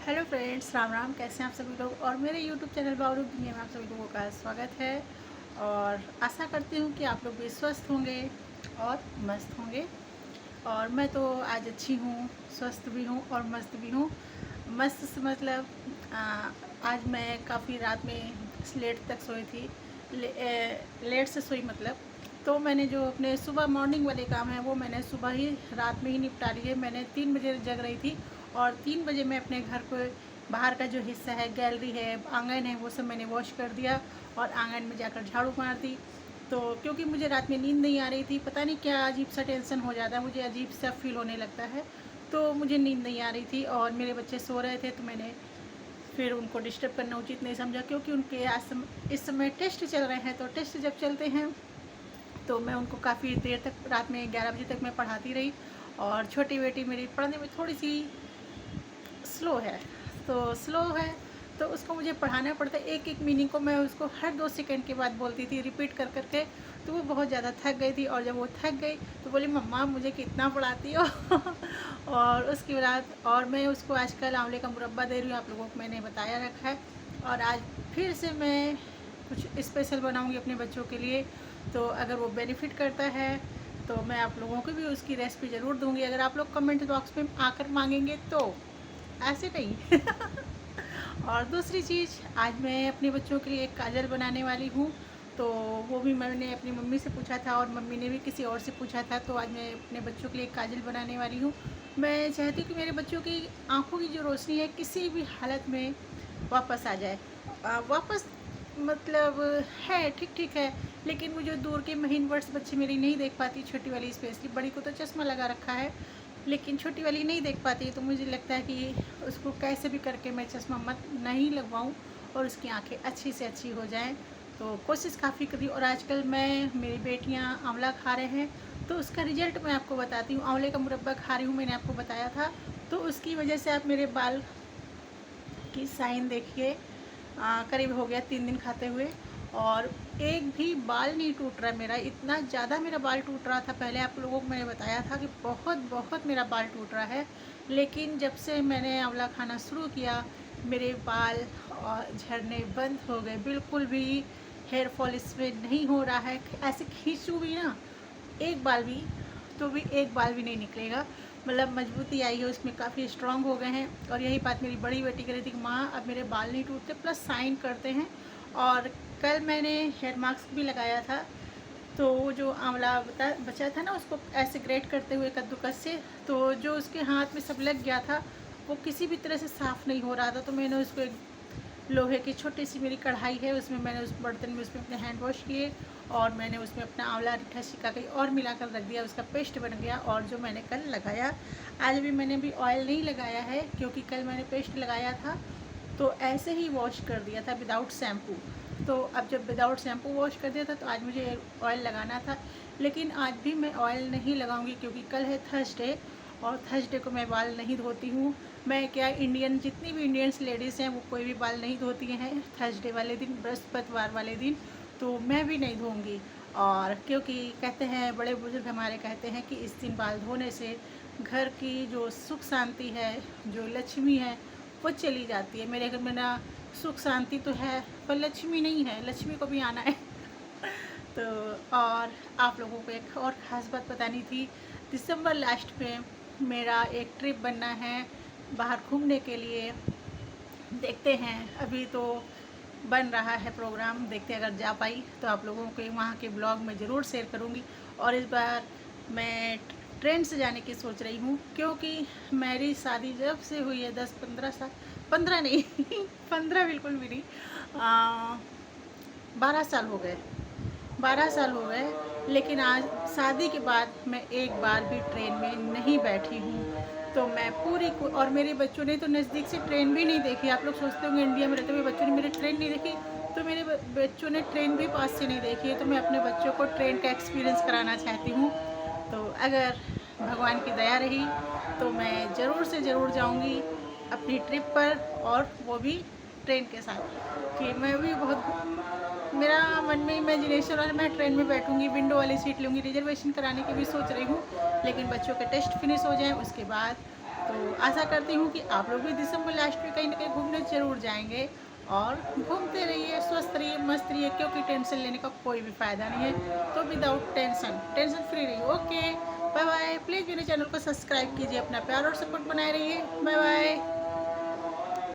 Hello friends, Ram Ram. कैसे हैं आप सभी लोग। और मेरे यूट्यूब चैनल बावरूप दुनिया में आप सभी लोगों का स्वागत है। और आशा करती हूँ कि आप लोग भी स्वस्थ होंगे और मस्त होंगे। और मैं तो आज अच्छी हूँ, स्वस्थ भी हूँ और मस्त भी हूँ। मस्त से मतलब आज मैं काफ़ी रात में लेट तक सोई थी। लेट से सोई मतलब, तो मैंने जो अपने सुबह मॉर्निंग वाले काम हैं वो मैंने सुबह ही रात में ही निपटा लिए। मैंने 3 बजे जग रही थी और 3 बजे मैं अपने घर को बाहर का जो हिस्सा है, गैलरी है, आंगन है, वो सब मैंने वॉश कर दिया और आंगन में जाकर झाड़ू मार दी। तो क्योंकि मुझे रात में नींद नहीं आ रही थी, पता नहीं क्या अजीब सा टेंशन हो जाता है, मुझे अजीब सा फील होने लगता है, तो मुझे नींद नहीं आ रही थी और मेरे बच्चे सो रहे थे, तो मैंने फिर उनको डिस्टर्ब करना उचित नहीं समझा। क्योंकि उनके इस समय टेस्ट चल रहे हैं, तो टेस्ट जब चलते हैं तो मैं उनको काफ़ी देर तक रात में 11 बजे तक मैं पढ़ाती रही। और छोटी बेटी मेरी पढ़ने में थोड़ी सी स्लो है, तो स्लो है तो उसको मुझे पढ़ाना पड़ता है। एक एक मीनिंग को मैं उसको हर 2 सेकंड के बाद बोलती थी, रिपीट कर करके। तो वो बहुत ज़्यादा थक गई थी और जब वो थक गई तो बोली, मम्मा मुझे कितना पढ़ाती हो। और उसके बाद और मैं उसको आजकल आंवले का मुरब्बा दे रही हूँ, आप लोगों को मैंने बताया रखा है। और आज फिर से मैं कुछ स्पेशल बनाऊँगी अपने बच्चों के लिए। तो अगर वो बेनिफिट करता है तो मैं आप लोगों को भी उसकी रेसिपी ज़रूर दूँगी, अगर आप लोग कमेंट बॉक्स में आकर मांगेंगे तो, ऐसे नहीं। और दूसरी चीज़, आज मैं अपने बच्चों के लिए एक काजल बनाने वाली हूँ। तो वो भी मैंने अपनी मम्मी से पूछा था और मम्मी ने भी किसी और से पूछा था, तो आज मैं अपने बच्चों के लिए एक काजल बनाने वाली हूँ। मैं चाहती हूँ कि मेरे बच्चों की आँखों की जो रोशनी है किसी भी हालत में वापस आ जाए। वापस मतलब है, ठीक ठीक है, लेकिन वो जो दूर के महीन वर्ड्स बच्चे मेरी नहीं देख पाती, छोटी वाली स्पेशली, बड़ी को तो चश्मा लगा रखा है लेकिन छोटी वाली नहीं देख पाती। तो मुझे लगता है कि उसको कैसे भी करके मैं चश्मा मत नहीं लगवाऊँ और उसकी आंखें अच्छी से अच्छी हो जाएं। तो कोशिश काफ़ी करी। और आजकल मेरी बेटियां आंवला खा रहे हैं, तो उसका रिजल्ट मैं आपको बताती हूँ। आंवले का मुरब्बा खा रही हूँ, मैंने आपको बताया था, तो उसकी वजह से आप मेरे बाल की साइन देखिए। करीब हो गया 3 दिन खाते हुए और एक भी बाल नहीं टूट रहा है मेरा। इतना ज़्यादा मेरा बाल टूट रहा था पहले, आप लोगों को मैंने बताया था कि बहुत बहुत मेरा बाल टूट रहा है। लेकिन जब से मैंने आंवला खाना शुरू किया, मेरे बाल झड़ने बंद हो गए। बिल्कुल भी हेयर फॉल इसमें नहीं हो रहा है। ऐसे खींचूँ भी ना एक बाल भी, तो भी एक बाल भी नहीं निकलेगा। मतलब मजबूती आई है उसमें, काफ़ी स्ट्रांग हो गए हैं। और यही बात मेरी बड़ी बेटी कह रही थी कि माँ अब मेरे बाल नहीं टूटते, प्लस साइन करते हैं। और कल मैंने हेयर मास्क भी लगाया था, तो वो जो आंवला बचा था ना, उसको ऐसे ग्रेट करते हुए कद्दूकस से, तो जो उसके हाथ में सब लग गया था वो किसी भी तरह से साफ़ नहीं हो रहा था। तो मैंने उसको एक लोहे की छोटी सी मेरी कढ़ाई है, उसमें मैंने उस बर्तन में उसमें अपने हैंड वॉश किए और मैंने उसमें अपना आंवला रिठा शिकाकाई और मिलाकर रख दिया, उसका पेस्ट बन गया। और जो मैंने कल लगाया, आज भी मैंने भी ऑयल नहीं लगाया है क्योंकि कल मैंने पेस्ट लगाया था तो ऐसे ही वॉश कर दिया था विदाउट शैम्पू। तो अब जब विदाउट शैम्पू वॉश कर दिया था तो आज मुझे ऑयल लगाना था, लेकिन आज भी मैं ऑयल नहीं लगाऊंगी क्योंकि कल है थर्सडे और थर्सडे को मैं बाल नहीं धोती हूँ। मैं क्या, इंडियन जितनी भी इंडियंस लेडीज़ हैं वो कोई भी बाल नहीं धोती हैं थर्सडे वाले दिन, बृहस्पतिवार वाले दिन, तो मैं भी नहीं धोऊंगी। और क्योंकि कहते हैं, बड़े बुजुर्ग हमारे कहते हैं कि इस दिन बाल धोने से घर की जो सुख शांति है, जो लक्ष्मी है, वो चली जाती है। मेरे घर में ना सुख शांति तो है पर लक्ष्मी नहीं है, लक्ष्मी को भी आना है। तो और आप लोगों को एक और ख़ास बात बतानी थी। दिसंबर लास्ट में मेरा एक ट्रिप बनना है बाहर घूमने के लिए। देखते हैं, अभी तो बन रहा है प्रोग्राम, देखते हैं अगर जा पाई तो आप लोगों के वहाँ के ब्लॉग में ज़रूर शेयर करूँगी। और इस बार मैं ट्रेन से जाने की सोच रही हूँ क्योंकि मेरी शादी जब से हुई है 10-15 साल, 15 नहीं, 15 बिल्कुल भी नहीं, 12 साल हो गए, 12 साल हो गए। लेकिन आज शादी के बाद मैं एक बार भी ट्रेन में नहीं बैठी हूँ। तो मैं पूरी और मेरे बच्चों ने तो नज़दीक से ट्रेन भी नहीं देखी। आप लोग सोचते होंगे इंडिया में रहते हुए बच्चों ने मेरे ट्रेन नहीं देखी, तो मेरे बच्चों ने ट्रेन भी पास से नहीं देखी है। तो मैं अपने बच्चों को ट्रेन का एक्सपीरियंस कराना चाहती हूँ। तो अगर भगवान की दया रही तो मैं ज़रूर से ज़रूर जाऊँगी अपनी ट्रिप पर, और वो भी ट्रेन के साथ। कि मैं भी बहुत, मेरा मन में इमेजिनेशन और मैं ट्रेन में बैठूंगी, विंडो वाली सीट लूँगी, रिजर्वेशन कराने की भी सोच रही हूँ। लेकिन बच्चों के टेस्ट फिनिश हो जाएं उसके बाद तो आशा करती हूँ कि आप लोग भी दिसंबर लास्ट में कहीं ना कहीं घूमने ज़रूर जाएंगे। और घूमते रहिए, स्वस्थ रहिए, मस्त रहिए, क्योंकि टेंशन लेने का कोई भी फ़ायदा नहीं है। तो विदाउट टेंशन फ्री रहिए। Okay, bye bye. प्लीज़ मेरे चैनल को सब्सक्राइब कीजिए, अपना प्यार और सपोर्ट बनाए रहिए। Bye bye.